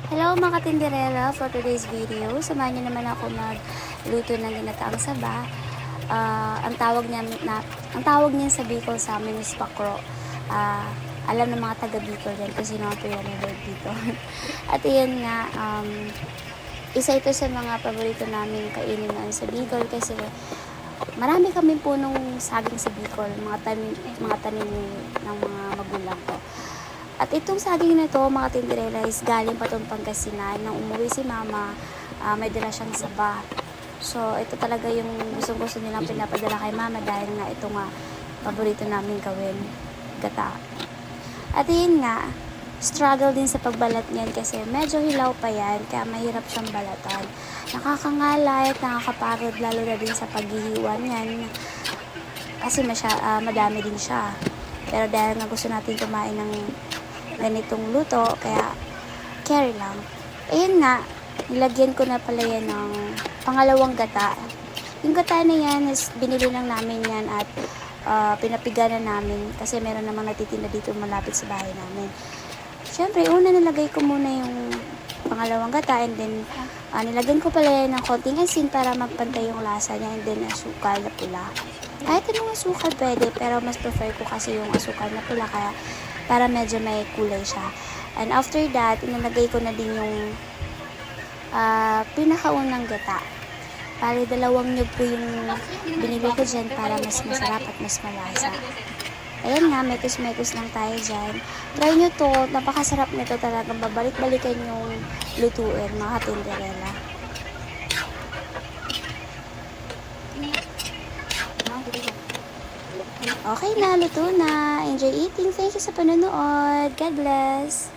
Hello mga katinderela, for today's video, samahan niyo naman ako magluto ng ginataang saba. Ang tawag niya sa Bicol sa amin is pakro. Alam ng mga taga Bicol yan kung sino ang pinanibig dito. At iyan nga, isa ito sa mga paborito namin kainin noon sa Bicol kasi marami kami punong saging sa Bicol, mga tanim ng mga magulang ko. At itong saging na ito, mga tinderela, is galing pa itong Pangasinan. Nang umuwi si mama, may dala siyang saba. So, ito talaga yung gustong-gusto nilang pinapadala kay mama dahil nga ito nga paborito namin gawin, gata. At yun nga, struggle din sa pagbalat niyan kasi medyo hilaw pa yan, kaya mahirap siyang balatan. Nakakangalay at nakakapagod lalo na din sa paghihiwa niyan kasi madami din siya. Pero dahil nga gusto natin kumain ng ganitong luto, kaya carry lang. Ayun nga, nilagyan ko na pala yan ng pangalawang gata. Yung gata na yan is binili lang namin yan at pinapiga na namin kasi meron namang natitinda dito malapit sa bahay namin. Siyempre, una nilagay ko muna yung pangalawang gata and then nilagyan ko pala yan ng konting asin para magpantay yung lasa niya and then asukal na pula. Kahit anong asukal pwede, pero mas prefer ko kasi yung asukal na pula kaya para medyo may kulay siya. And after that, inalagay ko na din yung pinakaunang gata. Bali, 2 nyug po yung binili ko dyan para mas masarap at mas malasa. Ayan nga, mekos-mekos lang tayo dyan. Try nyo to, napakasarap nito talaga. Babalik-balikan yung lutuin, mga tinderela. Okay na, luto na. Enjoy eating. Thank you sa panonood. God bless.